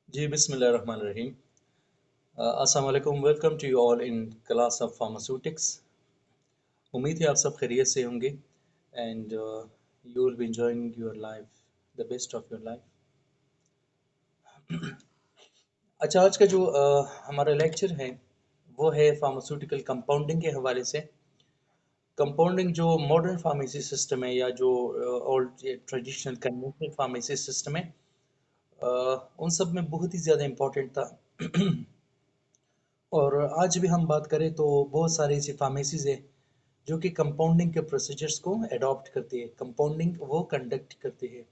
जी बिस्मिल्लाहिर्रहमानिर्रहीम। अस्सलाम वालेकुम। Welcome to you all in class of pharmaceutics. उम्मीद है आप सब खैरियत से होंगे and you will be enjoying your life the best of your life. अच्छा, आज का जो हमारा लेक्चर है वो है फार्मास्यूटिकल कंपाउंडिंग के हवाले से। कंपाउंडिंग जो मॉडर्न फार्मेसी सिस्टम है या जो old traditional conventional pharmacy system है, उन सब में बहुत ही ज़्यादा इम्पोर्टेंट था। और आज भी हम बात करें तो बहुत सारी ऐसी फार्मेसीज है जो कि कंपाउंडिंग के प्रोसीजर्स को अडॉप्ट करती है, कंपाउंडिंग वो कंडक्ट करती है।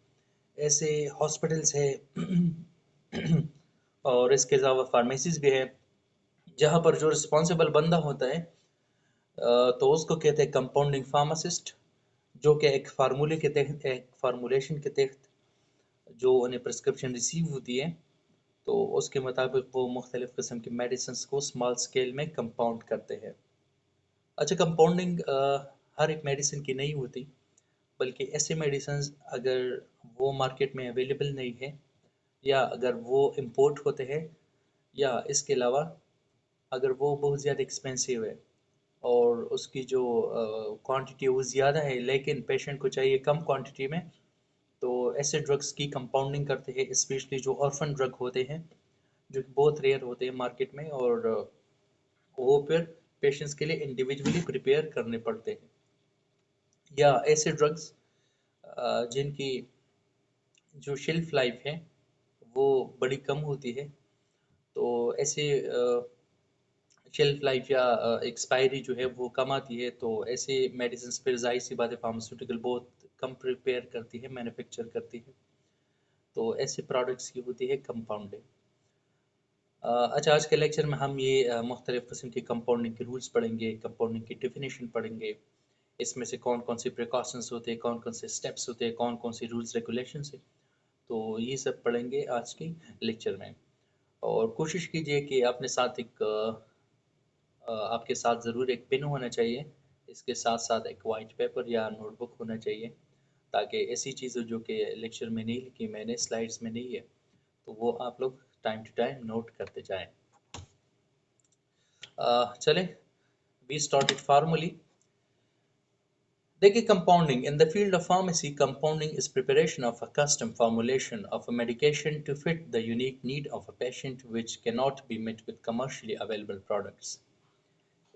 ऐसे हॉस्पिटल्स है और इसके अलावा फार्मेसीज भी है जहाँ पर जो रिस्पॉन्सिबल बंदा होता है तो उसको कहते हैं कंपाउंडिंग फार्मासिस्ट, जो कि एक फार्मूले के तहत, एक फार्मूलेशन के तहत जो उन्हें प्रिस्क्रिप्शन रिसीव होती है तो उसके मुताबिक वो मुख्तलिफ़ किस्म की मेडिसिन को स्मॉल स्केल में कंपाउंड करते हैं। अच्छा, कंपाउंडिंग हर एक मेडिसिन की नहीं होती, बल्कि ऐसे मेडिसिन अगर वो मार्केट में अवेलेबल नहीं है या अगर वो इम्पोर्ट होते हैं या इसके अलावा अगर वो बहुत ज़्यादा एक्सपेंसिव है और उसकी जो क्वांटिटी वो ज़्यादा है लेकिन पेशेंट को चाहिए कम क्वांटिटी में, तो ऐसे ड्रग्स की कंपाउंडिंग करते हैं, स्पेशली जो ऑर्फन ड्रग होते हैं जो कि बहुत रेयर होते हैं मार्केट में, और वो फिर पेशेंट्स के लिए इंडिविजुअली प्रिपेयर करने पड़ते हैं। या ऐसे ड्रग्स जिनकी जो शेल्फ लाइफ है वो बड़ी कम होती है, तो ऐसे शेल्फ लाइफ या एक्सपायरी जो है वो कम आती है, तो ऐसे मेडिसिन फिर जाहिर सी बात है फार्मास्यूटिकल बहुत कम प्रिपेयर करती है, मैन्युफैक्चर करती है, तो ऐसे प्रोडक्ट्स की होती है कंपाउंडिंग। अच्छा, आज के लेक्चर में हम ये मुख्तलिफ़ किस्म की कंपाउंडिंग के रूल्स पढ़ेंगे, कंपाउंडिंग की डेफिनेशन पढ़ेंगे, इसमें से कौन कौन सी प्रिकॉशंस होते हैं, कौन कौन से स्टेप्स होते हैं, कौन कौन सी रूल्स रेगुलेशंस है, तो ये सब पढ़ेंगे आज की लेक्चर में। और कोशिश कीजिए कि अपने साथ आपके साथ ज़रूर एक पेन होना चाहिए, इसके साथ साथ एक वाइट पेपर या नोटबुक होना चाहिए, ताकि ऐसी चीज़ें जो कि लेक्चर में नहीं लिखी मैंने, स्लाइड्स में नहीं है, तो वो आप लोग टाइम टू टाइम नोट करते जाएं। चलें, वी स्टार्ट इट फॉर्मली। देखिए, compounding in the field of pharmacy, compounding is preparation of a custom formulation of a medication to fit the unique need of a patient which can not be met with commercially available products.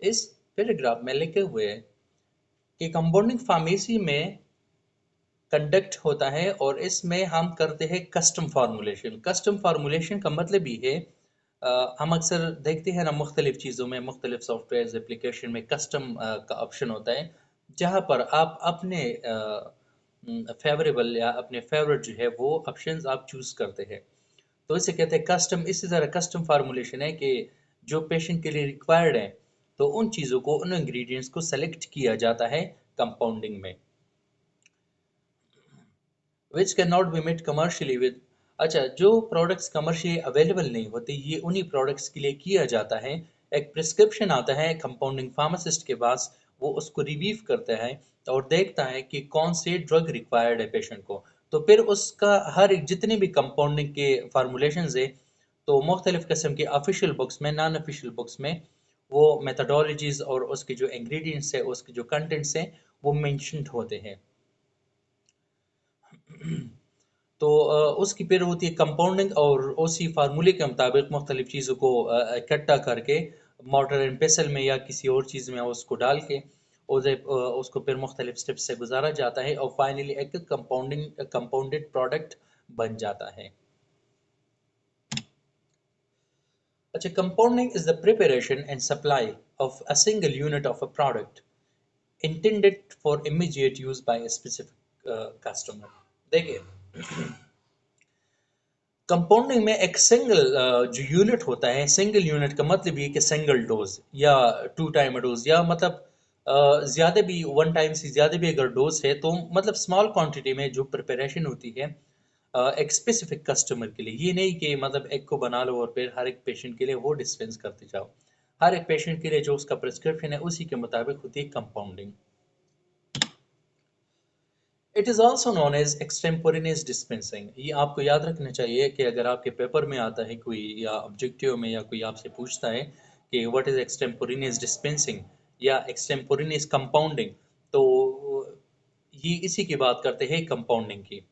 इस paragraph में लिखे हुए हैं कि compounding pharmacy में conduct होता है और इसमें हम करते हैं कस्टम फार्मूलेशन। कस्टम फार्मूलेशन का मतलब ये है, हम अक्सर देखते हैं ना मुख्तलिफ चीज़ों में, मुख्तलिफ सॉफ्टवेयर एप्लीकेशन में कस्टम का ऑप्शन होता है, जहाँ पर आप अपने फेवरेबल या अपने फेवरेट जो है वो ऑप्शंस आप चूज़ करते हैं, तो इसे कहते हैं कस्टम। इसी तरह कस्टम फार्मूलेशन है कि जो पेशेंट के लिए रिक्वायर्ड है, तो उन चीज़ों को, उन इंग्रेडिएंट्स को सेलेक्ट किया जाता है कंपाउंडिंग में, which can not be made commercially with. अच्छा, जो प्रोडक्ट्स कमर्शियली अवेलेबल नहीं होते, ये उन्हीं प्रोडक्ट्स के लिए किया जाता है। एक प्रिस्क्रिप्शन आता है कंपाउंडिंग फार्मासिस्ट के पास, वो उसको रिव्यू करता है और देखता है कि कौन से ड्रग रिक्वायर्ड है पेशेंट को, तो फिर उसका हर एक जितने भी कंपाउंडिंग के फार्मूलेशन है, तो मुख्तलिफ किस्म के ऑफिशियल बुक्स में, नॉन ऑफिशियल बुक्स में वो मेथडोलॉजीज और उसके जो इंग्रेडिएंट्स है, उसके जो कंटेंट्स हैं, वो मेंशन्ड होते हैं। तो उसकी फिर होती है कंपाउंडिंग, और उसी फार्मूले के मुताबिक मुख्तलिफ चीज़ों को इकट्ठा करके मोटर एंड पेसल में या किसी और चीज़ में उसको डाल के उसको फिर मुख्तलिफ स्टेप्स से गुजारा जाता है और फाइनली एक कंपाउंडेड प्रोडक्ट बन जाता है। अच्छा, compounding is the preparation and supply of a single unit of a product intended for immediate use by a specific customer. देखिए, कंपाउंडिंग में एक सिंगल जो यूनिट होता है, सिंगल यूनिट का मतलब ये कि सिंगल डोज या टू टाइम डोज, या मतलब ज़्यादा भी, वन टाइम से ज़्यादा भी अगर डोज है, तो मतलब स्मॉल क्वांटिटी में जो प्रिपरेशन होती है एक स्पेसिफिक कस्टमर के लिए। ये नहीं कि मतलब एक को बना लो और फिर हर एक पेशेंट के लिए वो डिस्पेंस करते जाओ। हर एक पेशेंट के लिए जो उसका प्रिस्क्रिप्शन है उसी के मुताबिक होती है compounding. It is also known as extemporaneous dispensing. ये आपको याद रखना चाहिए कि अगर आपके पेपर में आता है कोई, या ऑब्जेक्टिव में, या कोई आपसे पूछता है कि व्हाट इज़ एक्सटेम्पोरेनियस डिस्पेंसिंग या एक्सटेम्पोरेनियस कंपाउंडिंग, तो ये इसी की बात करते हैं, कंपाउंडिंग की।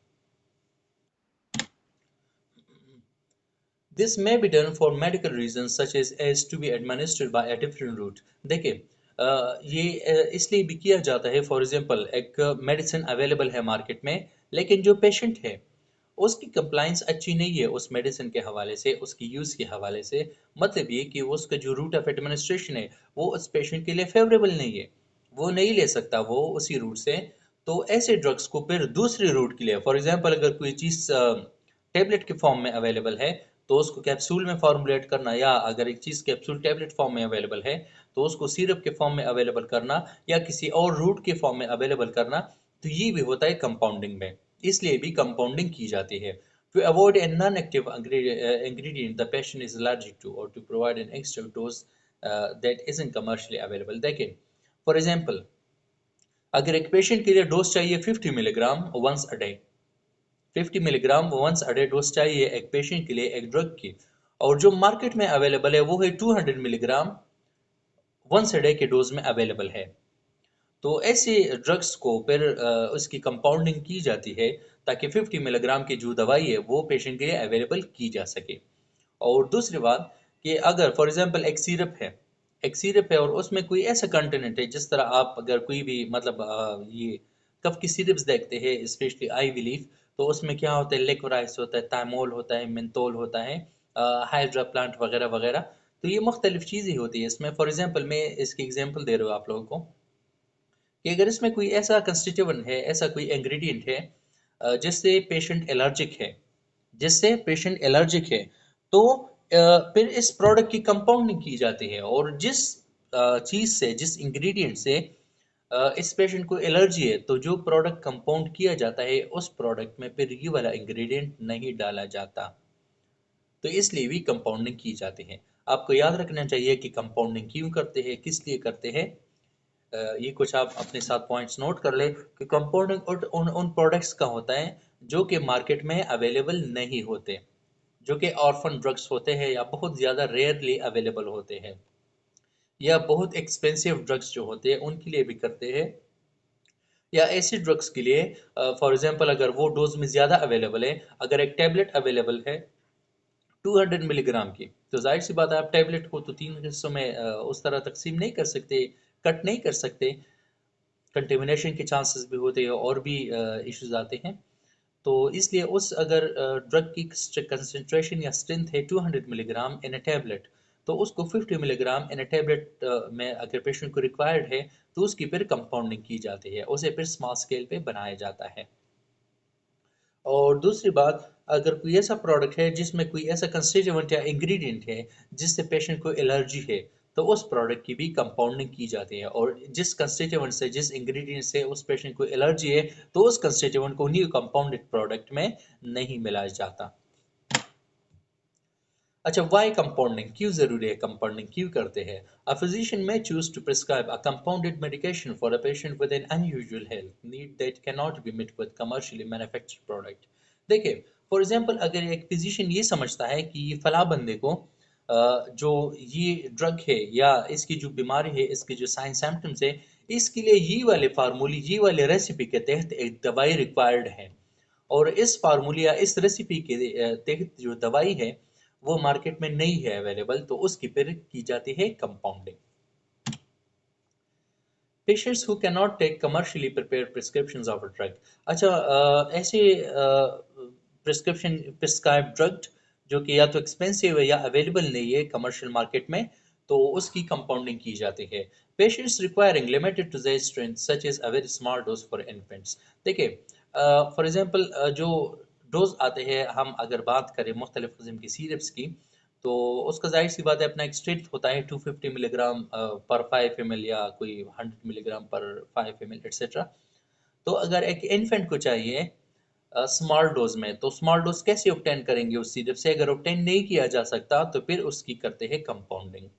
This may be done for medical reasons such as to be administered by a different route. देखिए, ये इसलिए भी किया जाता है, फॉर एग्जांपल एक मेडिसिन अवेलेबल है मार्केट में, लेकिन जो पेशेंट है उसकी कंप्लाइंस अच्छी नहीं है उस मेडिसिन के हवाले से, उसकी यूज़ के हवाले से। मतलब ये कि उसका जो रूट ऑफ एडमिनिस्ट्रेशन है वो उस पेशेंट के लिए फेवरेबल नहीं है, वो नहीं ले सकता वो उसी रूट से। तो ऐसे ड्रग्स को फिर दूसरे रूट के लिए, फॉर एग्जांपल अगर कोई चीज़ टेबलेट के फॉर्म में अवेलेबल है तो उसको कैप्सूल में फॉर्मुलेट करना, या अगर एक चीज़ कैप्सूल टैबलेट फॉर्म में अवेलेबल है तो उसको सिरप के फॉर्म में अवेलेबल करना, या किसी और रूट के फॉर्म में अवेलेबल करना, तो ये भी होता है कंपाउंडिंग में। इसलिए भी कंपाउंडिंग की जाती है। To avoid a non-active ingredient the patient is allergic to, or to provide an extra dose that isn't commercially available. देखिए, फॉर एग्जाम्पल अगर एक पेशेंट के लिए डोज चाहिए 50 milligram once a day, 50 milligram once a day dose चाहिए एक patient के लिए एक ड्रग की, और जो मार्केट में अवेलेबल है वो है 200 मिलीग्राम वंस अ डे के डोज में अवेलेबल है। तो ऐसे ड्रग्स को फिर उसकी कंपाउंडिंग की जाती है ताकि 50 मिलीग्राम की जो दवाई है वो पेशेंट के लिए अवेलेबल की जा सके। और दूसरी बात कि अगर फॉर एग्जांपल एक सिरप है और उसमें कोई ऐसा कंटेनेंट है, जिस तरह आप अगर कोई भी मतलब ये कफ की सिरप्स देखते हैं स्पेशली आई बिलीव, तो उसमें क्या होता है, लेक्वराइस होता है, थाइमोल होता है, मेंथोल होता है, हाइड्रा प्लांट वगैरह वगैरह। तो ये मुख्तलिफ चीज़ें होती है इसमें। फॉर एग्जांपल मैं इसकी एग्जांपल दे रहा हूँ आप लोगों को कि अगर इसमें कोई ऐसा कंस्टिट्यूएंट है, ऐसा कोई इंग्रेडिएंट है जिससे पेशेंट एलर्जिक है, जिससे पेशेंट एलर्जिक है, तो फिर इस प्रोडक्ट की कंपाउंडिंग की जाती है, और जिस चीज़ से, जिस इंग्रेडिएंट से इस पेशेंट को एलर्जी है, तो जो प्रोडक्ट कंपाउंड किया जाता है उस प्रोडक्ट में फिर ये वाला इंग्रेडिएंट नहीं डाला जाता। तो इसलिए भी कंपाउंडिंग की जाती है। आपको याद रखना चाहिए कि कंपाउंडिंग क्यों करते हैं, किस लिए करते हैं। ये कुछ आप अपने साथ पॉइंट्स नोट कर ले कि कंपाउंडिंग उन उन प्रोडक्ट्स का होता है जो कि मार्केट में अवेलेबल नहीं होते, जो कि ऑर्फन ड्रग्स होते हैं, या बहुत ज़्यादा रेयरली अवेलेबल होते हैं, या बहुत एक्सपेंसिव ड्रग्स जो होते हैं उनके लिए भी करते हैं, या ऐसे ड्रग्स के लिए फॉर एग्जांपल अगर वो डोज में ज़्यादा अवेलेबल है, अगर एक टैबलेट अवेलेबल है 200 मिलीग्राम की, तो जाहिर सी बात है आप टैबलेट को तो 3 हिस्सों में उस तरह तकसीम नहीं कर सकते, कट नहीं कर सकते, कंटेमिनेशन के चांसेस भी होते हैं और भी इश्यूज आते हैं। तो इसलिए उस अगर ड्रग की कंसंट्रेशन या स्ट्रेंथ है 200 मिलीग्राम इन अ टैबलेट, तो उसको 50 मिलीग्राम इन अ टैबलेट में अगर पेशेंट को रिक्वायर्ड है तो उसकी फिर कंपाउंडिंग की जाती है, उसे फिर स्मॉल स्केल पे बनाया जाता है। और दूसरी बात, अगर कोई ऐसा प्रोडक्ट है जिसमें कोई ऐसा कंस्टिट्यूएंट या इंग्रेडिएंट है जिससे पेशेंट को एलर्जी है, तो उस प्रोडक्ट की भी कंपाउंडिंग की जाती है, और जिस कंस्टिट्यूएंट से, जिस इंग्रेडिएंट से उस पेशेंट को एलर्जी है, तो उस कंस्टिट्यूएंट को न्यू कंपाउंडेड प्रोडक्ट में नहीं मिलाया जाता। अच्छा, वाई कंपाउंडिंग क्यों जरूरी है, कंपाउंडिंग क्यों करते हैं? A physician may choose to prescribe a compounded medication for a patient with an unusual health need that cannot be met with commercially manufactured product. देखिए, फॉर एग्जांपल अगर एक फिजिशियन ये समझता है कि ये फला बंदे को जो ये ड्रग है या इसकी जो बीमारी है, इसके जो साइन सिम्टम्स है, इसके लिए ये वाले फार्मूले, ये वाले रेसिपी के तहत एक दवाई रिक्वायर्ड है, और इस फार्मूले या इस रेसिपी के तहत जो दवाई है वो मार्केट में नहीं है अवेलेबल, तो उसकी फिर की जाती है compounding. Patients who can not take commercially prepared prescriptions of a drug. अच्छा, ऐसे प्रिस्क्रिप्शन प्रिस्क्राइब ड्रग जो कि या तो एक्सपेंसिव है या अवेलेबल नहीं है कमर्शियल मार्केट में, तो उसकी कंपाउंडिंग की जाती है। Patients requiring limited dosages strength such as a very small dose for infants. देखिए, फॉर एग्जांपल जो डोज आते हैं, हम अगर बात करें मुख्तलिफ किस्म की सिरप्स की, तो उसका जाहिर सी बात है अपना एक स्ट्रेंथ होता है 250 मिलीग्राम पर 5 ml, या कोई 100 मिलीग्राम पर 5 ml एक्सेट्रा। तो अगर एक इन्फेंट को चाहिए स्मॉल डोज में, तो स्मॉल डोज कैसे ऑब्टेन करेंगे उस सिरप से? अगर ऑब्टेन नहीं किया जा सकता तो फिर उसकी करते हैं कंपाउंडिंग।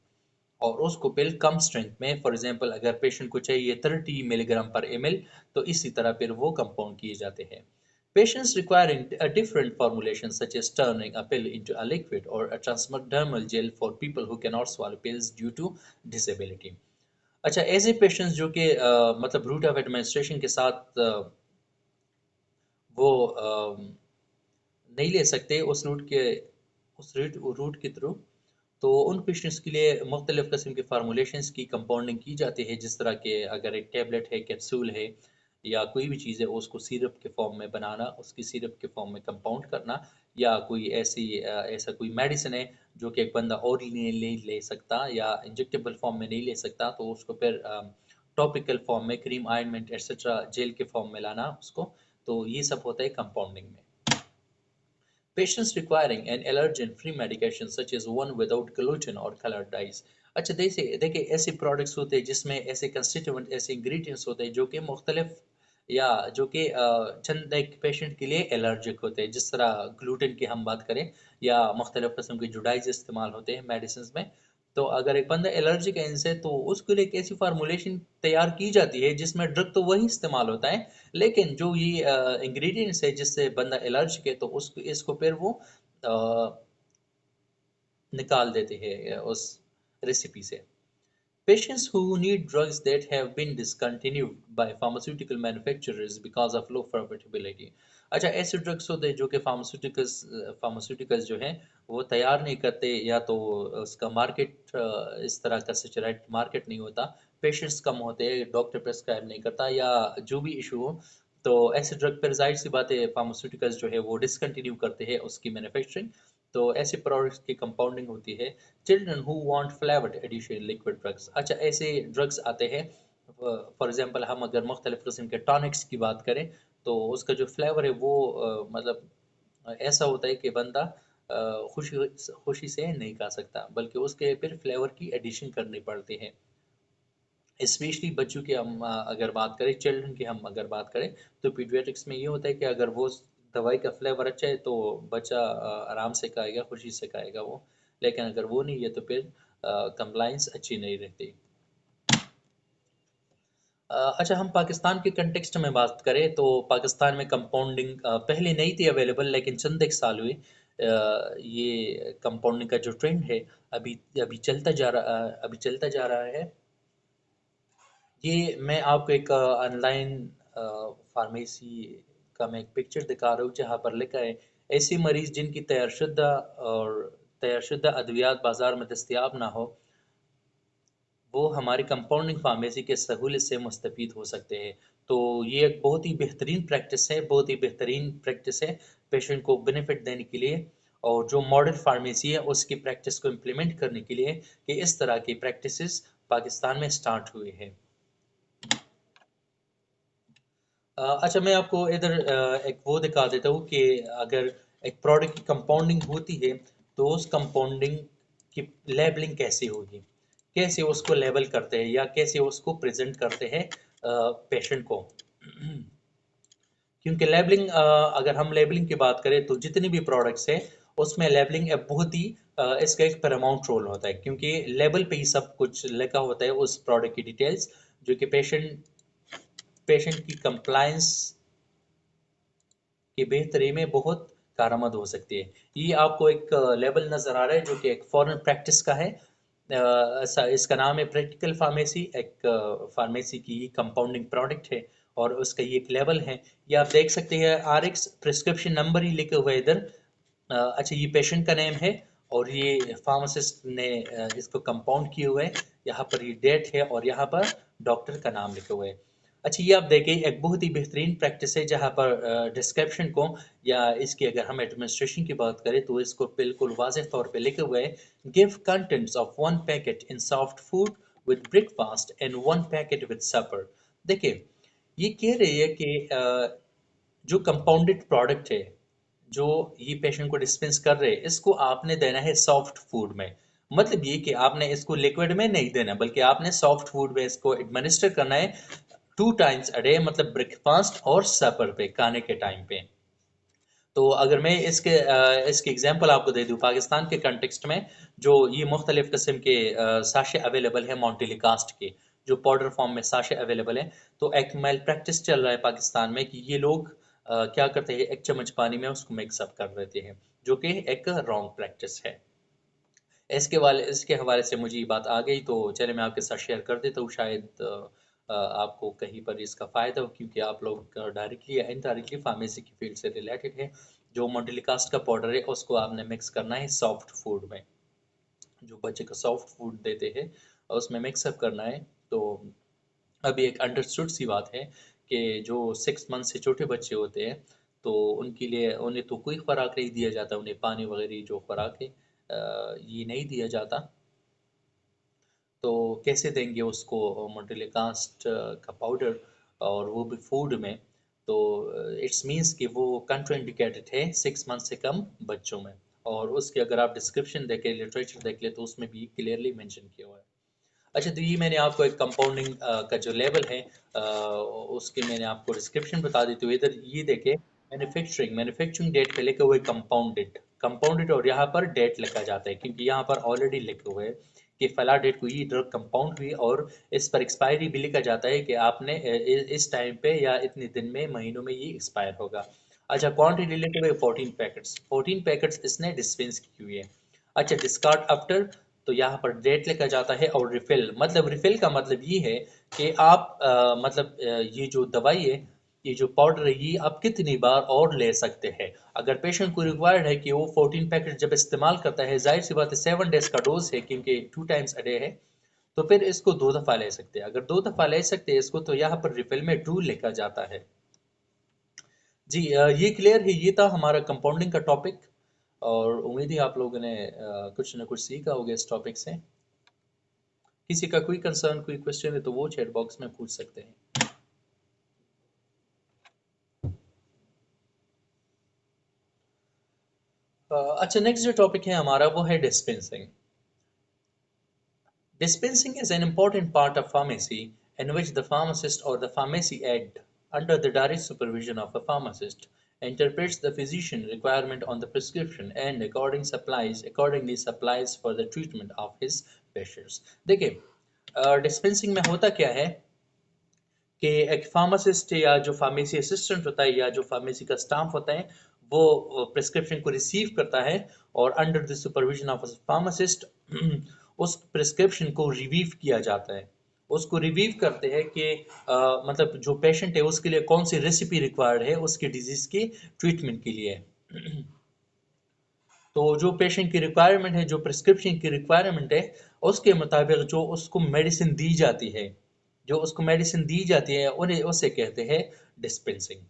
और उसको पिल कम स्ट्रेंथ में, फॉर एग्जांपल अगर पेशेंट को चाहिए 30 मिलीग्राम पर ml, तो इसी तरह फिर वो कंपाउंड किए जाते हैं. Patients requiring a different formulation, such as turning a pill into a liquid or a transdermal gel for people who cannot swallow pills due to disability. अच्छा, ऐसे पेशेंट्स जो कि मतलब रूट ऑफ एडमिनिस्ट्रेशन के साथ वो नहीं ले सकते उस रूट के थ्रू, तो उन पेशेंट्स के लिए मुख्तलिफ़ किस्म के फार्मूलेशंस की कंपाउंडिंग की जाती है, जिस तरह के अगर एक टैबलेट है, कैप्सूल है या कोई भी चीज़ है, उसको सिरप के फॉर्म में बनाना, उसकी सिरप के फॉर्म में कंपाउंड करना, या कोई ऐसा कोई मेडिसिन है जो कि एक बंदा ओरली नहीं ले सकता या इंजेक्टेबल फॉर्म में नहीं ले सकता, तो उसको फिर टॉपिकल फॉर्म में क्रीम, ऑइंटमेंट एक्सेट्रा जेल के फॉर्म में लाना उसको, तो ये सब होता है कंपाउंडिंग में. Patients requiring an allergen-free medication such as one without gluten or colored dyes. अच्छा, देखिए ऐसे प्रोडक्ट्स होते हैं जिसमें ऐसे कंस्टिट्यूएंट, ऐसे इंग्रेडिएंट्स होते हैं जो कि मुख्तलिफ या जो कि चंद एक पेशेंट के लिए एलर्जिक होते हैं, जिस तरह ग्लूटेन की हम बात करें या मुख्तलिफ किस्म के जो डाइज इस्तेमाल होते हैं मेडिसिन में. तो अगर एक बंदा एलर्जिक है इनसे, तो उसके लिए एक ऐसी फार्मूलेशन तैयार की जाती है जिसमें ड्रग तो वही इस्तेमाल होता है, लेकिन जो ये इंग्रेडिएंट्स है जिससे बंदा एलर्जिक है, तो उसको इसको फिर वो अ, निकाल देते हैं उस रेसिपी से. Patients who need drugs that have been discontinued by pharmaceutical manufacturers because of low profitability. अच्छा, ऐसे ड्रग्स होते हैं जो कि फार्मास्यूटिकल्स जो हैं वो तैयार नहीं करते, या तो उसका मार्केट इस तरह का सैचुरेटेड मार्केट नहीं होता, पेशेंट्स कम होते हैं, डॉक्टर प्रेस्क्राइब नहीं करता, या जो भी इशू हो, तो ऐसे ड्रग पर जाहिर सी बात है फार्मास्यूटिकल्स जो है वो डिसकंटिन्यू करते हैं उसकी मैन्युफैक्चरिंग. तो ऐसे प्रोडक्ट्स की कंपाउंडिंग होती है. Children who want flavoured addition liquid drugs. अच्छा, ऐसे ड्रग्स आते हैं, फॉर एग्जांपल हम अगर मुख्तलिफ किस्म के टॉनिक्स की बात करें, तो उसका जो फ्लेवर है वो मतलब ऐसा होता है कि बंदा खुशी खुशी से नहीं खा सकता, बल्कि उसके फिर फ्लेवर की एडिशन करनी पड़ती है. स्पेशली बच्चों की हम अगर बात करें, चिल्ड्रन की हम अगर बात करें, तो पीडियाट्रिक्स में ये होता है कि अगर वो दवाई का फ्लेवर अच्छा है तो बच्चा आराम से खाएगा, खुशी से खाएगा वो, लेकिन अगर वो नहीं है तो फिर कंप्लाइंस अच्छी नहीं रहती. अच्छा, हम पाकिस्तान के कंटेक्स्ट में बात करें तो पाकिस्तान में कंपाउंडिंग पहले नहीं थी अवेलेबल, लेकिन चंद एक साल हुए ये कंपाउंडिंग का जो ट्रेंड है अभी अभी चलता जा रहा है. ये मैं आपको एक ऑनलाइन फार्मेसी का मैं एक पिक्चर दिखा रहा हूँ, जहाँ पर लिखा है ऐसे मरीज जिनकी तैयारशुदा अद्वियात बाजार में दस्तयाब ना हो, वो हमारी कंपाउंडिंग फार्मेसी के सहूलत से मुस्तफ़ीद हो सकते हैं. तो ये एक बहुत ही बेहतरीन प्रैक्टिस है, बहुत ही बेहतरीन प्रैक्टिस है पेशेंट को बेनिफिट देने के लिए, और जो मॉडर्न फार्मेसी है उसकी प्रैक्टिस को इम्प्लीमेंट करने के लिए, कि इस तरह की प्रैक्टिसेस पाकिस्तान में स्टार्ट हुए हैं. अच्छा, मैं आपको इधर एक वो दिखा देता हूँ कि अगर एक प्रोडक्ट की कंपाउंडिंग होती है, तो उस कंपाउंडिंग की लेबलिंग कैसे होगी, कैसे उसको लेबल करते हैं या कैसे उसको प्रेजेंट करते हैं पेशेंट को. क्योंकि लेबलिंग, अगर हम लेबलिंग की बात करें तो जितनी भी प्रोडक्ट्स हैं उसमें लेबलिंग एक बहुत ही इसका एक पैरामाउंट रोल होता है, क्योंकि लेबल पे ही सब कुछ लिखा होता है उस प्रोडक्ट की डिटेल्स, जो कि पेशेंट की कंप्लायंस की बेहतरी में बहुत कारआमद हो सकती है. ये आपको एक लेबल नज़र आ रहा है जो कि एक फॉरेन प्रैक्टिस का है. इसका नाम है प्रैक्टिकल फार्मेसी, एक फार्मेसी की कंपाउंडिंग प्रोडक्ट है, और उसका ये एक लेबल है. ये आप देख सकते हैं, RX प्रिस्क्रिप्शन नंबर ही लिखे हुए इधर. अच्छा, ये पेशेंट का नेम है और ये फार्मासिस्ट ने इसको कंपाउंड किए हुए है. यहाँ पर ये डेट है और यहाँ पर डॉक्टर का नाम लिखा हुआ है. अच्छा, ये आप देखिए एक बहुत ही बेहतरीन प्रैक्टिस है, जहाँ पर डिस्क्रिप्शन को या इसकी अगर हम एडमिनिस्ट्रेशन की बात करें तो इसको बिल्कुल वाज़ेह तौर पे लिखे हुए है. Give contents of one packet in soft food with breakfast and one packet with supper. देखिए, ये कह रही है कि जो कंपाउंडेड प्रोडक्ट है जो ये पेशेंट को डिस्पेंस कर रहे हैं, इसको आपने देना है सॉफ्ट फूड में. मतलब ये कि आपने इसको लिक्विड में नहीं देना, बल्कि आपने सॉफ्ट फूड में इसको एडमिनिस्टर करना है 2 टाइम्स अ डे, मतलब ब्रेकफास्ट और सपर पे, खाने के टाइम पे. तो अगर मैं इसके एग्जांपल आपको दे दूं, पाकिस्तान के कंटेक्स्ट में जो ये मुख्तलिफ किस्म के साशे अवेलेबल है मॉन्टेलिकास्ट के, जो पाउडर फॉर्म में साशे अवेलेबल है, तो एक मेल प्रैक्टिस चल रहा है पाकिस्तान में कि ये लोग क्या करते हैं, एक चम्मच पानी में उसको मिक्सअप कर देते हैं, जो कि एक रॉन्ग प्रैक्टिस है। इसके हवाले से मुझे ये बात आ गई, तो चले मैं आपके साथ शेयर कर देता हूँ, शायद आपको कहीं पर इसका फ़ायदा हो, क्योंकि आप लोग डायरेक्टली या इनडायरेक्टली फार्मेसी की फील्ड से रिलेटेड है। जो मॉन्टेलिकास्ट का पाउडर है उसको आपने मिक्स करना है सॉफ्ट फूड में, जो बच्चे को सॉफ्ट फूड देते हैं उसमें मिक्सअप करना है। तो अभी एक अंडरस्टूड सी बात है कि जो 6 मंथ से छोटे बच्चे होते हैं, तो उनके लिए उन्हें तो कोई खुराक नहीं दिया जाता, उन्हें पानी वगैरह जो खुराक है ये नहीं दिया जाता। तो कैसे देंगे उसको मोंटेलिकास्ट का पाउडर, और वो भी फूड में? तो इट्स मीन्स कि वो कंट्राइंडिकेटेड है 6 मंथ से कम बच्चों में। और उसके अगर आप डिस्क्रिप्शन देखें, लिटरेचर देख ले, तो उसमें भी क्लियरली मेंशन किया हुआ है। अच्छा, तो ये मैंने आपको एक कंपाउंडिंग का जो लेवल है उसके मैंने आपको डिस्क्रिप्शन बता दी। तो इधर ये देखें, मैन्युफैक्चरिंग डेट पे लिखे हुए कंपाउंडेड, और यहाँ पर डेट लिखा जाता है, क्योंकि यहाँ पर ऑलरेडी लिखे हुए है कि फला डेट को ये ड्रग कंपाउंड हुई, और इस पर एक्सपायरी भी लिखा जाता है कि आपने इस टाइम पे या इतने दिन में, महीनों में ये एक्सपायर होगा। अच्छा, क्वांटिटी लिखे हुए 14 पैकेट्स इसने डिस्पेंस की हुई है। अच्छा, डिस्कार्ड आफ्टर, तो यहाँ पर डेट लिखा जाता है। और रिफिल का मतलब ये है कि आप ये जो दवाई है, ये जो पाउडर है, ये आप कितनी बार और ले सकते हैं। अगर पेशेंट को रिक्वायर्ड है कि वो 14 पैकेट जब इस्तेमाल करता है, जाहिर सी बात है 7 डेज का डोज है, क्योंकि 2 टाइम्स अ डे है, तो फिर इसको 2 दफ़ा ले सकते हैं। अगर 2 दफ़ा ले सकते हैं इसको, तो यहाँ पर रिफिल में 2 लिखा जाता है। जी, ये क्लियर है, ये था हमारा कंपाउंडिंग का टॉपिक। और उम्मीद है आप लोगों ने कुछ ना कुछ सीखा होगा इस टॉपिक से। किसी का कोई कंसर्न, कोई क्वेश्चन है, तो वो चैट बॉक्स में पूछ सकते हैं। अच्छा, नेक्स्ट जो टॉपिक है हमारा वो है dispensing. Dispensing is an important part of pharmacy, in which the pharmacist or the pharmacy aide, under the direct supervision of a pharmacist, interprets the physician requirement on the prescription and accordingly supplies for the treatment of his patients। देखिए, dispensing में होता क्या है कि एक pharmacist या जो pharmacy assistant होता है, या जो फार्मेसी का स्टाफ होता है, वो प्रिस्क्रिप्शन को रिसीव करता है, और under the supervision of pharmacist उस प्रिस्क्रिप्शन को रिव्यू किया जाता है। उसको रिव्यू करते हैं कि जो पेशेंट है उसके लिए कौन सी रेसिपी रिक्वायर्ड है उसके डिजीज की ट्रीटमेंट के लिए। तो जो पेशेंट की रिक्वायरमेंट है, जो प्रिस्क्रिप्शन की रिक्वायरमेंट है, उसके मुताबिक जो उसको मेडिसिन दी जाती है, उन्हें उसे कहते हैं डिस्पेंसिंग।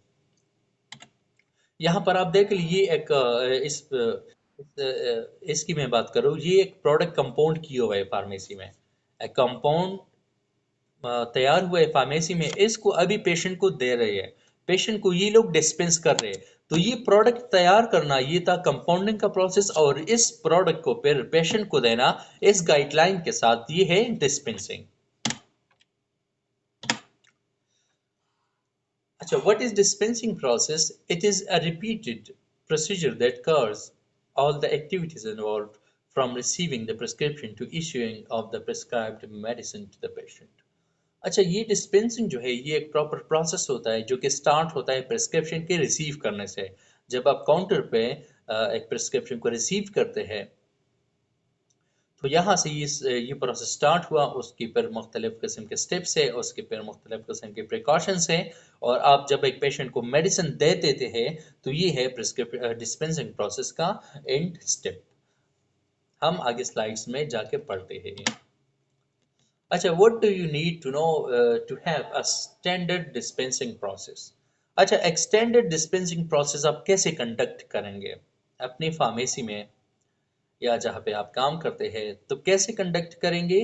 यहाँ पर आप देख लीजिए, इसकी मैं बात करूँ, ये एक प्रोडक्ट कंपाउंड किया हुआ है फार्मेसी में। एक कंपाउंड तैयार हुआ है फार्मेसी में, इसको अभी पेशेंट को दे रहे हैं, पेशेंट को ये लोग डिस्पेंस कर रहे हैं। तो ये प्रोडक्ट तैयार करना, ये था कंपाउंडिंग का प्रोसेस, और इस प्रोडक्ट को फिर पेशेंट को देना इस गाइडलाइन के साथ, ये है डिस्पेंसिंग। अच्छा, what is dispensing process? It is a repeated procedure that covers all the activities involved, from receiving the prescription to issuing of the prescribed medicine to the patient। अच्छा, ये डिस्पेंसिंग जो है, ये एक प्रॉपर प्रोसेस होता है, जो कि स्टार्ट होता है प्रिस्क्रिप्शन के रिसीव करने से। जब आप काउंटर पे एक प्रिस्क्रिप्शन को रिसीव करते हैं, तो यहाँ से ये प्रोसेस स्टार्ट हुआ, उसकी फिर मुख्तलिफ किस्म के स्टेप्स है, उसके फिर मुख्तलिफ किस्म के प्रिकॉशंस हैं, और आप जब एक पेशेंट को मेडिसिन दे देते हैं, तो ये है डिस्पेंसिंग प्रोसेस का एंड स्टेप। हम आगे स्लाइड्स में जाके पढ़ते हैं। अच्छा, what do you need to know to have a standard dispensing process? अच्छा, एक्सटेंडेड डिस्पेंसिंग प्रोसेस आप कैसे कंडक्ट करेंगे अपनी फार्मेसी में, या जहाँ पे आप काम करते हैं, तो कैसे कंडक्ट करेंगे?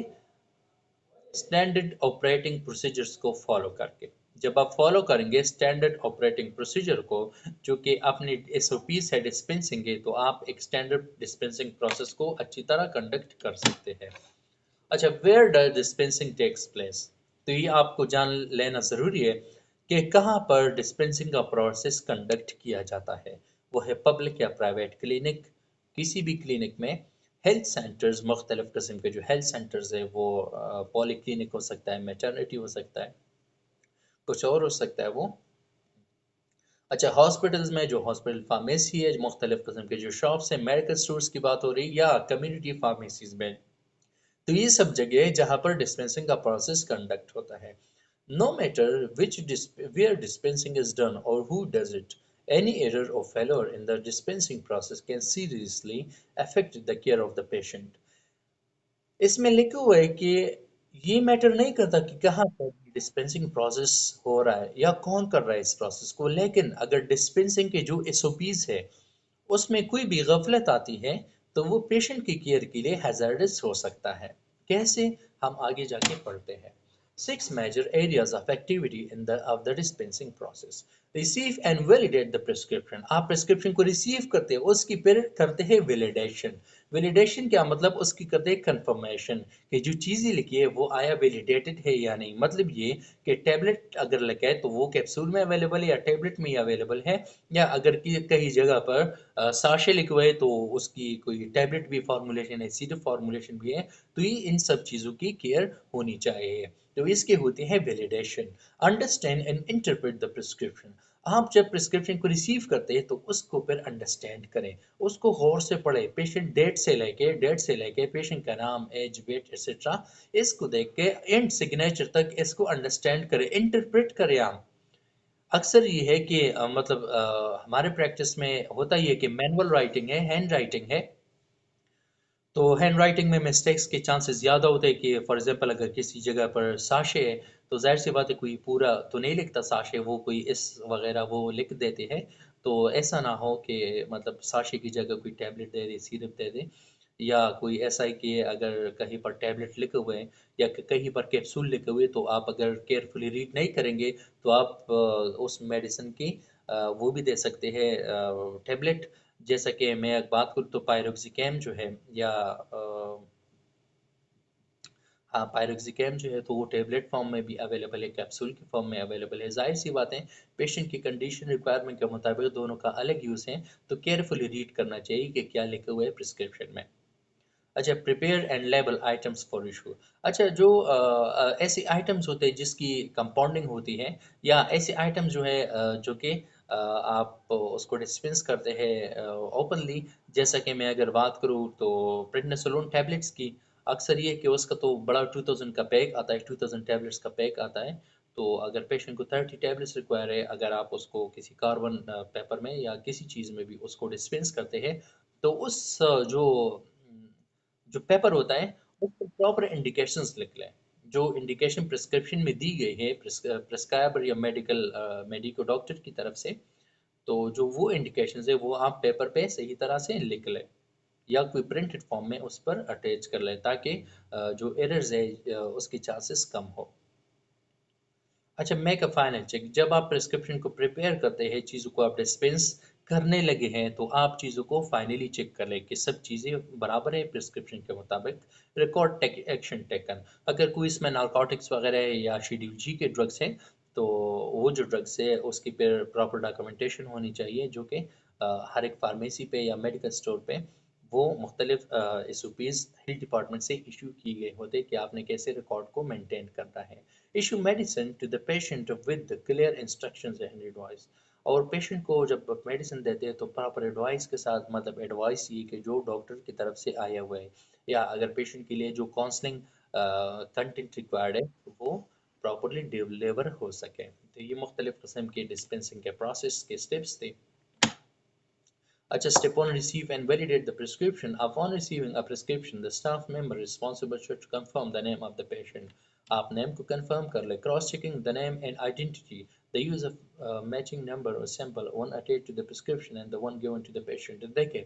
स्टैंडर्ड ऑपरेटिंग प्रोसीजर्स को फॉलो करके। जब आप फॉलो करेंगे स्टैंडर्ड ऑपरेटिंग प्रोसीजर को, जो कि अपने एसओपी से डिस्पेंसिंग है, तो आप एक स्टैंडर्ड डिस्पेंसिंग प्रोसेस को अच्छी तरह कंडक्ट कर सकते हैं। अच्छा, where does dispensing takes place? तो ये आपको जान लेना ज़रूरी है कि कहाँ पर डिस्पेंसिंग का प्रोसेस कंडक्ट किया जाता है। वो है पब्लिक या प्राइवेट क्लिनिक। किसी भी क्लिनिक में हेल्थ सेंटर्स, मुख्तलिफ किस्म के जो हेल्थ सेंटर्स है वो पॉली क्लिनिक हो सकता है, मैटरनिटी हो सकता है, कुछ और हो सकता है वो। अच्छा, हॉस्पिटल्स में जो हॉस्पिटल फार्मेसी है, मुख्तलिफ किस्म के जो शॉप्स हैं, मेडिकल स्टोर्स की बात हो रही, या कम्युनिटी फार्मेसीज में, तो ये सब जगह जहाँ पर डिस्पेंसिंग का प्रोसेस कंडक्ट होता है। No matter which where dispensing is done और who does it, any error or failure in the dispensing process can seriously affect the care of the patient। इसमें लिखा हुआ है कि ये मैटर नहीं करता कि कहाँ पर डिस्पेंसिंग प्रोसेस हो रहा है या कौन कर रहा है इस प्रोसेस को, लेकिन अगर डिस्पेंसिंग के जो एसओपीज है उसमें कोई भी गफलत आती है तो वो पेशेंट की केयर के लिए हैजार्डस हो सकता है। कैसे, हम आगे जाके पढ़ते हैं। Six major areas of activity in the dispensing process। Receive and validate the prescription। आप प्रिस्क्रिप्शन को रिसीव करते हैं, उसकी फिर करते हैं वैलिडेशन। वैलिडेशन क्या मतलब, उसकी करते हैं कंफर्मेशन कि जो चीज़ें लिखी है वो आया वैलिडेटेड है या नहीं। मतलब ये कि टैबलेट अगर लिखा है तो वो कैप्सूल में अवेलेबल है या टैबलेट में ही अवेलेबल है, या अगर कहीं जगह पर साशे लिखे हुए है तो उसकी कोई टैबलेट भी फॉर्मुलेशन है, सिरप फॉर्मुलेशन भी है। तो ये इन सब चीज़ों की केयर होनी चाहिए। तो इसके होते हैं validation. Understand and interpret the prescription. आप जब प्रिस्क्रिप्शन को रिसीव करते हैं तो उसको फिर अंडरस्टैंड करें, उसको गौर से पढ़ें। पेशेंट डेट से लेके पेशेंट का नाम, एज, वेट एक्सेट्रा, इसको देख के एंड सिग्नेचर तक इसको अंडरस्टैंड करें, इंटरप्रेट करें आप। अक्सर ये है कि मतलब हमारे प्रैक्टिस में होता ही है कि मैनुअल राइटिंग है, हैंड राइटिंग है, तो हैंड राइटिंग में मिस्टेक्स के चांसेस ज़्यादा होते हैं कि फॉर एग्जांपल अगर किसी जगह पर साशे है तो जाहिर सी बात है कोई पूरा तो नहीं लिखता साशे, वो कोई इस वगैरह वो लिख देते हैं। तो ऐसा ना हो कि मतलब साशे की जगह कोई टैबलेट दे दे, सिरप दे दे, या कोई ऐसा है कि अगर कहीं पर टैबलेट लिखे हुए हैं या कहीं पर कैप्सूल लिखे हुए, तो आप अगर केयरफुली रीड नहीं करेंगे तो आप उस मेडिसिन की वो भी दे सकते हैं टैबलेट। जैसा कि मैं एक बात करूँ तो पायरोक्सिकेम जो है, या हाँ, पायरोक्सिकेम जो है तो वो टेबलेट फॉर्म में भी अवेलेबल है, कैप्सूल की फॉर्म में अवेलेबल है। जाहिर सी बात है पेशेंट की कंडीशन रिक्वायरमेंट के मुताबिक दोनों का अलग यूज़ है, तो केयरफुली रीड करना चाहिए कि क्या लिखा हुआ है प्रिस्क्रिप्शन में। अच्छा, prepare and label items for issue. अच्छा, जो ऐसे आइटम्स होते हैं जिसकी कंपाउंडिंग होती है, या ऐसे आइटम जो है जो कि आप उसको डिस्पेंस करते हैं ओपनली। जैसा कि मैं अगर बात करूँ तो प्रेडनिसोलोन टैबलेट्स की, अक्सर ये कि उसका तो बड़ा 2000 का पैक आता है, 2000 टैबलेट्स का पैक आता है। तो अगर पेशेंट को 30 टैबलेट्स रिक्वायर है, अगर आप उसको किसी कार्बन पेपर में या किसी चीज़ में भी उसको डिस्पेंस करते हैं, तो उस जो पेपर होता है उस पर प्रॉपर इंडिकेशंस लिख लें। जो इंडिकेशन प्रिस्क्रिप्शन में दी गई है प्रिस्क्राइबर या मेडिको डॉक्टर की तरफ से, तो जो वो इंडिकेशंस है वो आप पेपर पे सही तरह से लिख लें, या कोई प्रिंटेड फॉर्म में उस पर अटैच कर लें, ताकि जो एरर्स है उसकी चांसेस कम हो। अच्छा, मेक अ फाइनल चेक। जब आप प्रिस्क्रिप्शन को प्रिपेयर करते हैं, चीज़ों को आप डिस्पेंस करने लगे हैं, तो आप चीज़ों को फाइनली चेक कर लें कि सब चीज़ें बराबर है प्रिस्क्रिप्शन के मुताबिक। Record take action taken. अगर कोई इसमें नारकोटिक्स वगैरह है या शेड्यूल जी के ड्रग्स हैं, तो वो जो ड्रग्स है उसकी फिर प्रॉपर डॉक्यूमेंटेशन होनी चाहिए, जो कि हर एक फार्मेसी पे या मेडिकल स्टोर पे वो मुख्तलिफ S O Ps health department से इशू किए गए होते कि आपने कैसे रिकॉर्ड को मेंटेन करना है। Issue medicine to the patient with clear instructions and advice। और पेशेंट को जब मेडिसिन देते हैं तो प्रॉपर एडवाइस के साथ, मतलब एडवाइस ये कि जो डॉक्टर की तरफ से आया हुआ है, या अगर पेशेंट के लिए जो काउंसलिंग कंटेंट रिक्वायर्ड है तो वो प्रॉपरली डिलीवर हो सके। तो ये मुख्तलिफ किस्म के डिस्पेंसिंग के प्रोसेस के स्टेप्स थे। अच्छा, step 1, receive and validate the prescription। Upon receiving a prescription, the staff member responsible should confirm the name of the patient। आप नेम को कंफर्म कर ले। Cross checking the name and identity, the use of matching number और sample, one attached to the prescription and the one given to the patient. देखें,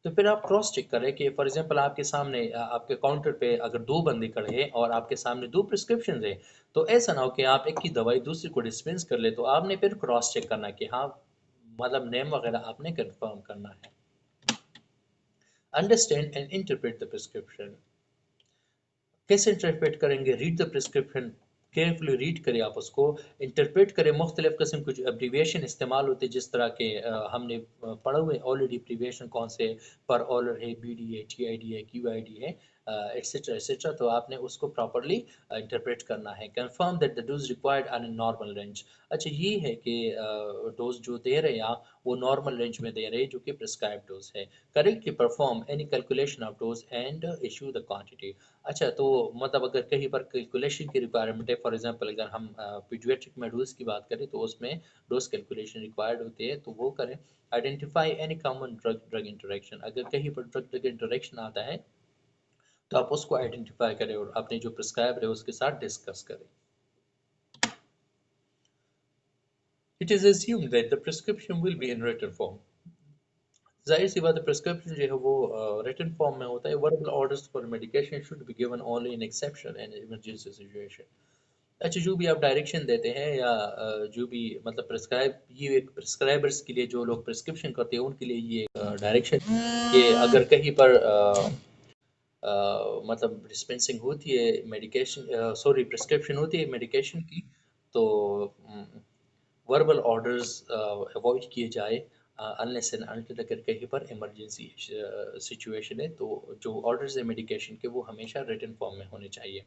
तो फिर आप cross check करें कि फॉर एग्जांपल आपके सामने आपके काउंटर पे अगर दो बंदे खड़े हैं और आपके सामने दो प्रिस्क्रिप्शन है, तो ऐसा ना हो कि आप एक की दवाई दूसरी को डिस्पेंस कर ले। तो आपने फिर क्रॉस चेक करना कि हाँ, मतलब नेम वगैरह आपने कंफर्म करना है। Understand and interpret the prescription. कैसे इंटरप्रेट करेंगे? Read the prescription carefully read करें, आप उसको इंटरप्रेट करें। मुख्तलिफ किस्म के जो एब्रीविएशन इस्तेमाल होते हैं, जिस तरह के हमने पढ़े हुए ऑलरेडी एब्रीविएशन कौन से, पर ऑलर है, BD है, TID है, QID है, एटसेट्रा एटसेट्रा, तो आपने उसको प्रॉपरली इंटरप्रेट करना है। Confirm that the dose required are in normal range. अच्छा, ये है कि डोज जो दे रहे हैं आप वो नॉर्मल रेंज में दे रहे हैं, जो कि प्रिस्क्राइब डोज है। Correctly perform any calculation of dose and issue the quantity. अच्छा, तो मतलब अगर कहीं पर कैलकुलेशन की रिक्वायरमेंट है, फॉर एग्जांपल अगर हम पीडियाट्रिक में डोज की बात करें तो उसमें डोज कैलकुलेशन रिक्वायर्ड होती है, तो वो करें। Identify any common drug drug interaction. अगर कहीं पर ड्रग ड्रग इंटरेक्शन आता है तो आप उसको आइडेंटिफाई करें और अपने जो प्रिस्क्राइबर है उसके साथ डिस्कस करें। It is assumed that the prescription will be in written form. जाहिर सी बात है, प्रिस्क्रिप्शन जो है वो रिटन फॉर्म में होता है। Verbal orders for medication should be given only in exception and emergency situation. अच्छा, जो भी आप डायरेक्शन देते हैं या जो भी मतलब प्रिस्क्राइब, ये एक प्रिस्क्राइबर्स के लिए, जो लोग प्रिस्क्रिप्शन करते हैं उनके लिए ये डायरेक्शन कि अगर कहीं पर मतलब डिस्पेंसिंग होती है मेडिकेशन, सॉरी प्रिस्क्रिप्शन होती है मेडिकेशन की, तो वर्बल ऑर्डर्स अवॉइड किए जाए अनलेस एंड अनटिल अगर कहीं पर इमरजेंसी सिचुएशन है, तो जो ऑर्डर्स है मेडिकेशन के वो हमेशा रिटन फॉर्म में होने चाहिए।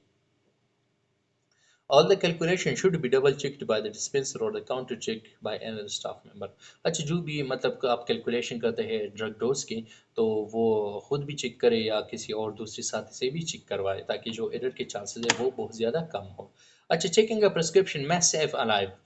All the calculation should be double checked by the dispenser or the counter check by another staff member. अच्छा, जो भी मतलब आप कैलकुलेशन करते हैं ड्रग डोज की, तो वो खुद भी चेक करे या किसी और दूसरे साथी से भी चेक करवाए, ताकि जो एरर के चांसेस है वो बहुत ज़्यादा कम हो। अच्छा, checking a prescription may save a life।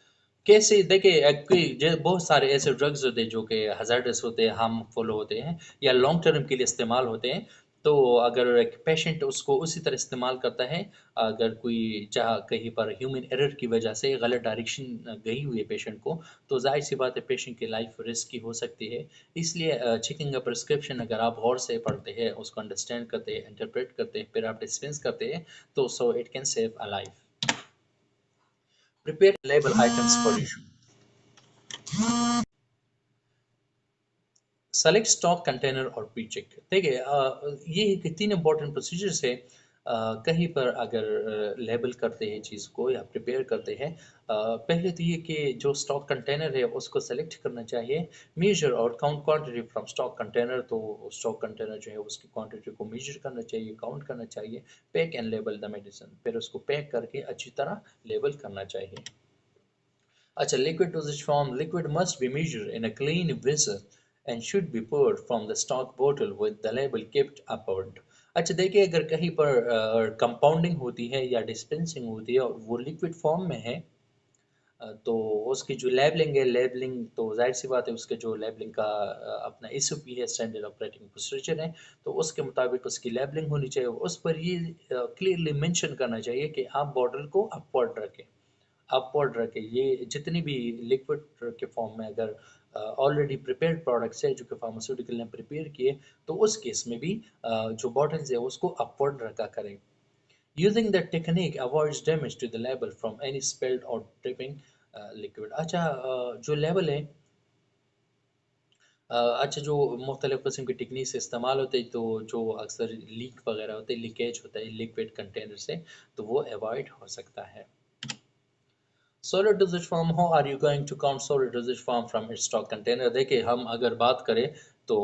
कैसे देखिए, बहुत सारे ऐसे ड्रग्स होते हैं जो कि हजार्डस होते हैं, हार्मफुल होते हैं या लॉन्ग टर्म के लिए इस्तेमाल होते हैं। तो अगर एक पेशेंट उसको उसी तरह इस्तेमाल करता है, अगर कोई चाह कहीं पर ह्यूमन एरर की वजह से गलत डायरेक्शन गई हुई है पेशेंट को, तो जाहिर सी बात है पेशेंट की लाइफ रिस्क की हो सकती है। इसलिए चेकिंग अ प्रिस्क्रिप्शन अगर आप गौर से पढ़ते हैं, उसको अंडरस्टैंड करते हैं, इंटरप्रेट करते हैं, फिर आप डिस्पेंस करते हैं, तो so it can save a life. Prepare label items for issue. Select stock container और प्री चेक। देखिए, ये तीन इंपॉर्टेंट प्रोसीजर्स है। कहीं पर अगर लेबल करते हैं चीज़ को या प्रिपेयर करते हैं, पहले तो ये कि जो स्टॉक कंटेनर है उसको सेलेक्ट करना चाहिए। मेजर और count quantity from stock container, तो स्टॉक कंटेनर जो है उसकी क्वांटिटी को मेजर करना चाहिए, काउंट करना चाहिए। Pack and label the medicine, फिर उसको पैक करके अच्छी तरह लेबल करना चाहिए। अच्छा, liquid dosage form. Liquid must be measured in a clean vessel and should be poured from the stock bottle with the label kept upward. अच्छा, देखिए अगर कहीं पर कंपाउंडिंग होती है या डिस्पेंसिंग होती है और वो लिक्विड फॉर्म में है, तो उसकी जो लेबलिंग है, लेबलिंग तो जाहिर सी बात है उसके जो लेबलिंग का अपना SOP है, स्टैंडर्ड ऑपरेटिंग प्रोसीजर है, तो उसके मुताबिक उसकी लेबलिंग होनी चाहिए। उस पर ये क्लियरली मेंशन करना चाहिए कि आप बॉटल को अपवर्ड रखें, अपवर्ड रखें। ये जितनी भी लिक्विड के फॉर्म में अगर ऑलरेडी प्रिपेयर्ड प्रोडक्ट्स है जो कि फार्मास्यूटिकल ने प्रिपेयर किए, तो उस केस में भी जो बॉटल्स है उसको अपवर्ड रखा करें। Using the technique avoids damage to the label from any spilled और ड्रिपिंग लिक्विड। अच्छा, जो लेबल है, अच्छा, जो मुख्तलिफ किस्म की टेक्निक से इस्तेमाल होते हैं, तो जो अक्सर लीक वगैरह होते हैं, लीकेज होता है लिक्विड कंटेनर से, तो वो अवॉइड हो सकता है। Solid dosage form, how are you going to count solid dosage form from its stock container? देखिए, हम अगर बात करें तो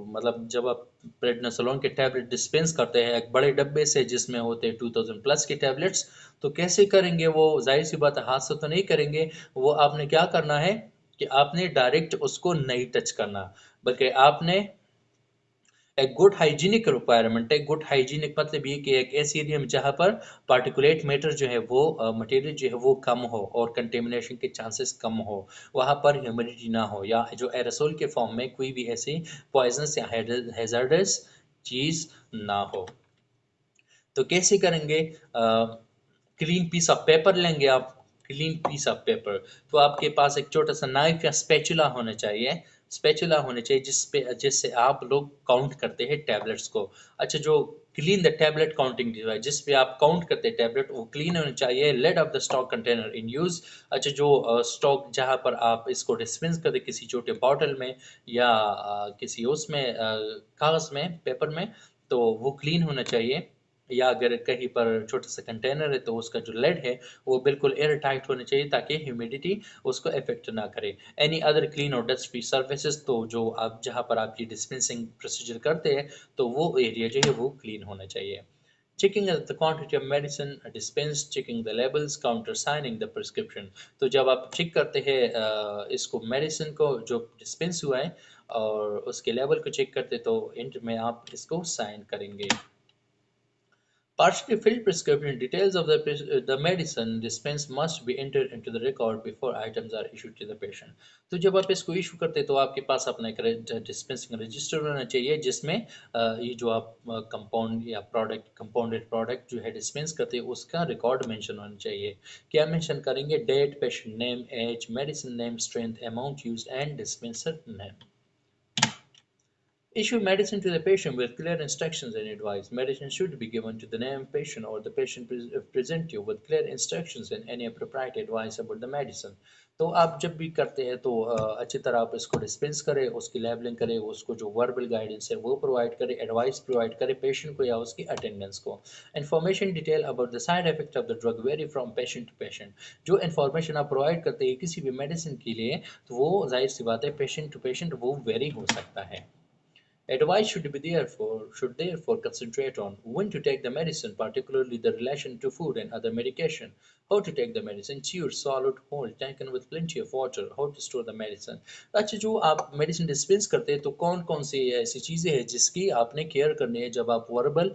मतलब जब आप प्रेडनिसोलोन के टैबलेट डिस्पेंस करते हैं एक बड़े डब्बे से जिसमें होते हैं 2000 प्लस के टैबलेट्स, तो कैसे करेंगे वो? जाहिर सी बात है हाथ से तो नहीं करेंगे। वो आपने क्या करना है कि आपने डायरेक्ट उसको नहीं टच करना, बल्कि आपने एक गुड हाइजीनिक रिक्वायरमेंट है। गुड हाइजीनिक मतलब ये कि एक ऐसी एरिया में जहाँ पर पार्टिकुलेट मैटर जो है वो मटेरियल जो है वो कम हो और कंटेमिनेशन के चांसेस कम हो, वहाँ पर ह्यूमिडिटी ना हो, या जो एरोसोल के फॉर्म में कोई भी ऐसी पॉइजनस या हैजर्डस चीज़ ना हो। तो कैसे करेंगे? क्लीन पीस ऑफ पेपर लेंगे आप, क्लीन पीस ऑफ पेपर। तो आपके पास एक छोटा सा नाइफ या स्पैचुला होना चाहिए, स्पैचुला होने चाहिए जिससे आप लोग काउंट करते हैं टैबलेट्स को। अच्छा, जो clean the tablet counting device जिस पे आप काउंट करते हैं टैबलेट, वो क्लीन होना चाहिए। Laid off the stock container in use. अच्छा, जो स्टॉक जहाँ पर आप इसको डिस्पेंस करते किसी छोटे बॉटल में या किसी उसमें कागज़ में, पेपर में, तो वो क्लीन होना चाहिए। या अगर कहीं पर छोटा सा कंटेनर है तो उसका जो लेड है वो बिल्कुल एयर टाइट होना चाहिए ताकि ह्यूमिडिटी उसको इफेक्ट ना करे। एनी अदर क्लीन और डस्ट फ्री सर्फेसेस, तो जो आप जहाँ पर आप ये डिस्पेंसिंग प्रोसीजर करते हैं तो वो एरिया जो है वो क्लीन होना चाहिए। Checking the quantity of medicine dispensed, checking the labels, counter signing the prescription। तो जब आप चेक करते हैं इसको मेडिसिन को जो डिस्पेंस हुआ है और उसके लेवल को चेक करते तो एंड में आप इसको साइन करेंगे। Partially filled prescription details of the medicine dispensed must be entered into the record before items are issued to the patient। तो जब आप इसको इशू करते हैं तो आपके पास अपना एक डिस्पेंसिंग रजिस्टर होना चाहिए जिसमें ये जो आप कंपाउंड या प्रोडक्ट कंपाउंडेड प्रोडक्ट जो है डिस्पेंस करते हैं उसका रिकॉर्ड मेंशन होना चाहिए। क्या मेंशन करेंगे? Date, patient name, age, medicine name, strength, amount used and dispenser name. Issue medicine to the patient with clear instructions and advice. Medicine should be given to the named patient or the patient present you with clear instructions and any appropriate advice about the medicine। तो आप जब भी करते हैं तो अच्छी तरह आप इसको डिस्पेंस करें, उसकी लेबलिंग करें, उसको जो वर्बल गाइडेंस है वो प्रोवाइड करें, एडवाइस प्रोवाइड करें पेशेंट को या उसकी अटेंडेंस को। Information detail about the side effect of the drug very from patient to patient. जो इन्फॉर्मेशन आप प्रोवाइड करते हैं किसी भी मेडिसिन के लिए तो वो जाहिर सी बात है पेशेंट टू पेशेंट वो वेरी हो सकता है। Advice should therefore concentrate on when to take the medicine, particularly the relation to food and other medication, how to take the medicine, chewed, swallowed, whole, taken with plenty of water, how to store the medicine। अच्छा, जो आप medicine dispense करते हैं तो कौन कौन सी ऐसी चीज़ें हैं जिसकी आपने केयर करनी है जब आप वर्बल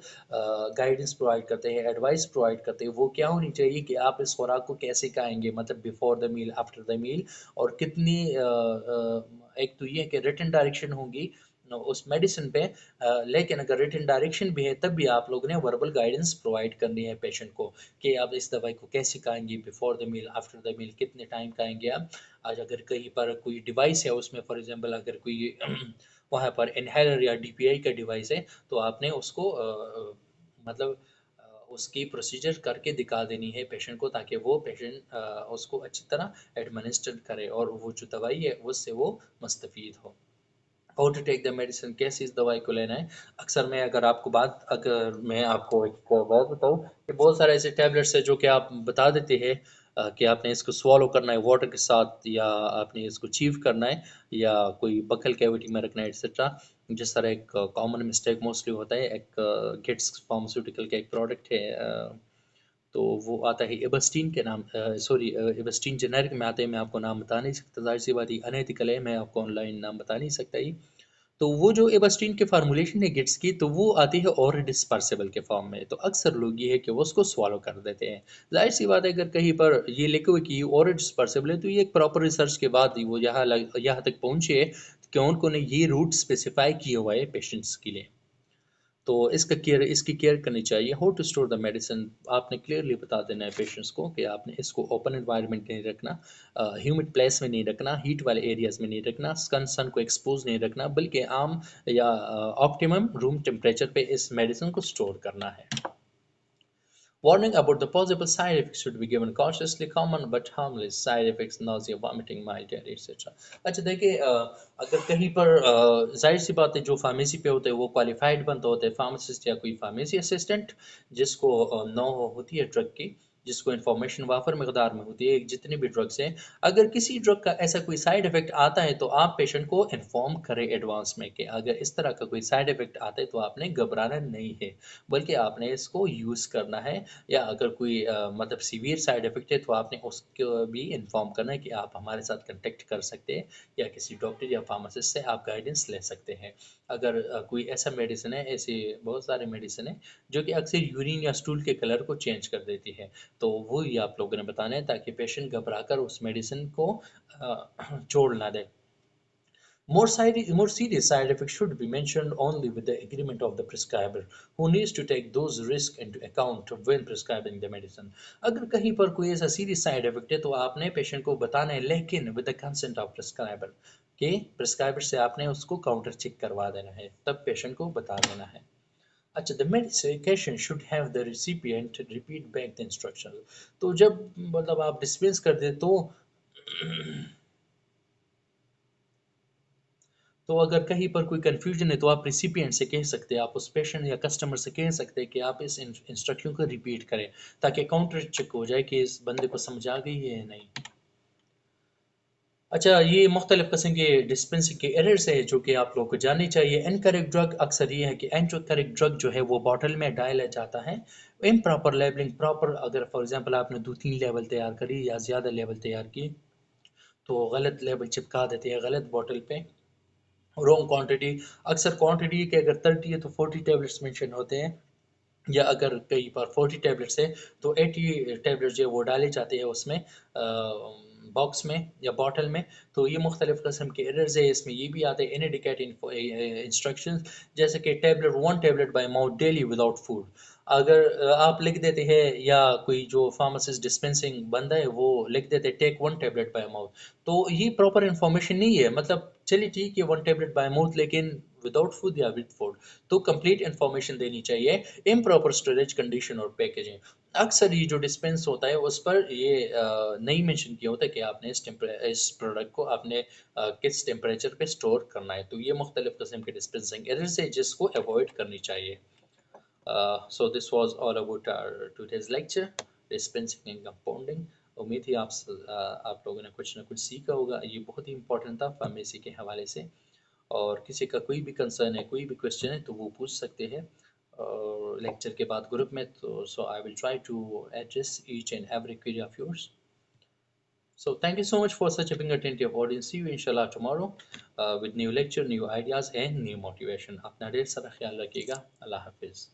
गाइडेंस प्रोवाइड करते हैं, एडवाइस प्रोवाइड करते हैं, वो क्या होनी चाहिए कि आप इस खुराक को कैसे खाएंगे, मतलब before the meal, after the meal, और कितनी एक तो ये कि रिटन डायरेक्शन होंगी उस मेडिसिन पे, लेकिन अगर रिटन डायरेक्शन भी है तब भी आप लोगों ने वर्बल गाइडेंस प्रोवाइड करनी है पेशेंट को कि आप इस दवाई को कैसे खाएंगे, before the meal, after the meal, कितने टाइम खाएंगे आप। आज अगर कहीं पर कोई डिवाइस है उसमें फॉर एग्जांपल अगर कोई वहाँ पर इनहेलर या डीपीआई का डिवाइस है तो आपने उसको मतलब उसकी प्रोसीजर करके दिखा देनी है पेशेंट को ताकि वो पेशेंट उसको अच्छी तरह एडमिनिस्टर करे और वो जो दवाई है उससे वो मुस्तफ़ीद हो। How to take the medicine, कैसे इस दवाई को लेना है। अक्सर मैं अगर मैं आपको एक बात बताऊं कि बहुत सारे ऐसे टैबलेट्स हैं जो कि आप बता देते हैं कि आपने इसको स्वॉलो करना है वाटर के साथ या आपने इसको चीव करना है या कोई बकल कैविटी में रखना है एक्सेट्रा। जिस तरह एक कॉमन मिस्टेक मोस्टली होता है, एक गिट्स फार्मास्यूटिकल का एक प्रोडक्ट है, तो वो आता है एबस्टीन के नाम, सॉरी एबस्टीन जेनेरिक में आता है, मैं आपको नाम बता नहीं सकता, जाहिर सी बात है अनएथिकल है, मैं आपको ऑनलाइन नाम बता नहीं सकता ही। तो वो जो एबस्टीन की फार्मूलेशन है गिट्स की तो वो आती है और डिस्पर्सिबल के फॉर्म में, तो अक्सर लोग ये है कि वो उसको स्वालो कर देते हैं। जाहिर सी बात है अगर कहीं पर ये लिखा हुआ कि और डिस्पर्सिबल है तो ये एक प्रॉपर रिसर्च के बाद ही वो यहाँ तक पहुँचे कि उन्होंने ये रूट स्पेसिफाई किया हुआ है पेशेंट्स के लिए। तो इसकी केयर करनी चाहिए। How to store the medicine, आपने क्लियरली बता देना है पेशेंट्स को कि आपने इसको ओपन एनवायरनमेंट नहीं रखना, ह्यूमिड प्लेस में नहीं रखना, हीट वाले एरियाज में नहीं रखना, सन को एक्सपोज नहीं रखना, बल्कि आम या ऑप्टिमम रूम टेम्परेचर पे इस मेडिसिन को स्टोर करना है। Warning about the possible side effects should be given cautiously, common but harmless side effects, nausea, vomiting, mild diarrhea, etc. अच्छा देखिए, अगर कहीं पर जाहिर सी बात है जो फार्मेसी पे होते हैं वो क्वालिफाइड बनते होते हैं, फार्मासिस्ट या कोई फार्मेसी असिस्टेंट जिसको नो होती है ड्रग की, जिसको इन्फॉर्मेशन वाफर मकदार में होती है जितने भी ड्रग्स हैं। अगर किसी ड्रग का ऐसा कोई साइड इफेक्ट आता है तो आप पेशेंट को इन्फॉर्म करें एडवांस में कि अगर इस तरह का कोई साइड इफेक्ट आता है तो आपने घबराना नहीं है, बल्कि आपने इसको यूज़ करना है। या अगर कोई मतलब सीवियर साइड इफेक्ट है तो आपने उसको भी इन्फॉर्म करना है कि आप हमारे साथ कांटेक्ट कर सकते हैं या किसी डॉक्टर या फार्मासिस्ट से आप गाइडेंस ले सकते हैं। अगर कोई ऐसा मेडिसिन है, ऐसे बहुत सारे मेडिसिन है जो कि अक्सर यूरिन या स्टूल के कलर को चेंज कर देती है, तो वो ही आप लोगों ने बताना है ताकि पेशेंट घबरा कर उस मेडिसिन को छोड़ ना दे। More serious side effects should be mentioned only with the agreement of the prescriber, who needs to take those risks into account when prescribing the medicine। अगर कहीं पर कोई ऐसा सीरियस साइड इफेक्ट है तो आपने पेशेंट को बताना है, लेकिन with the consent of prescriber, के प्रिस्क्राइबर से आपने उसको काउंटर चेक करवा देना है, तब पेशेंट को बता देना है। अच्छा, the medication should have the recipient repeat back the instruction. तो जब मतलब आप डिस्पेंस कर दे तो अगर कहीं पर कोई कन्फ्यूजन है तो आप रिसिपिएंट से कह सकते हैं, आप उस पेशेंट या कस्टमर से कह सकते हैं कि आप इस इंस्ट्रक्शन को रिपीट करें, ताकि काउंटर चेक हो जाए कि इस बंदे को समझ आ गई है या नहीं। अच्छा, ये मुख्तलिफ किस्म के डिस्पेंसिंग के एरर्स है जो कि आप लोगों को जाननी चाहिए। इनकरेक्ट ड्रग, अक्सर ये है कि इनकरेक्ट ड्रग जो है वो बॉटल में डाला जाता है। इम्प्रॉपर लेबलिंग, प्रॉपर अगर फॉर एग्जांपल आपने 2-3 लेवल तैयार करी या ज़्यादा लेवल तैयार की, तो गलत लेबल चिपका देते हैं गलत बॉटल पे। रॉन्ग क्वांटिटी, अक्सर क्वांटिटी के अगर 30 है तो 40 टैबलेट्स मेंशन होते हैं, या अगर कहीं पर 40 टैबलेट्स है तो 80 टैबलेट्स जो है वो डाले जाते हैं उसमें बॉक्स में या बॉटल में। तो ये मुख्तलिफ किस्म के एरर्स है, इसमें ये भी आते हैं इनएडिक्वेट इंस्ट्रक्शंस, जैसे कि tablet 1 tablet bye mouth daily without food. अगर आप लिख देते हैं या कोई जो फार्मासिस्ट डिस्पेंसिंग बंदा है वो लिख देते हैं टेक 1 टैबलेट बाय माउथ, तो ये प्रॉपर इन्फॉर्मेशन नहीं है। मतलब चलिए ठीक है 1 टैबलेट बाय माउथ, लेकिन विदाउट फूड या विद फूड, तो कंप्लीट इन्फॉर्मेशन देनी चाहिए। इम्प्रॉपर स्टोरेज कंडीशन और पैकेजिंग, अक्सर ये जो डिस्पेंस होता है उस पर ये नहीं मेंशन किया होता है कि आपने इस प्रोडक्ट को आपने किस टेम्परेचर पे स्टोर करना है। तो ये मुख्तलिफ किस्म के डिस्पेंसिंग एरर्स है जिसको अवॉइड करनी चाहिए। So this was all about our today's lecture, dispensing and compounding। उम्मीद है आप लोगों ने कुछ ना कुछ सीखा होगा। ये बहुत ही इंपॉर्टेंट था फार्मेसी के हवाले से, और किसी का कोई भी कंसर्न है, कोई भी क्वेश्चन है तो वो पूछ सकते हैं और लेक्चर के बाद ग्रुप में। तो so I will try to address each and every query of yours. So thank you so much for such a being attentive audience. See you inshallah tomorrow with new lecture, new ideas and new motivation. अपना ढेर सारा ख्याल रखिएगा। अल्लाह हाफिज़।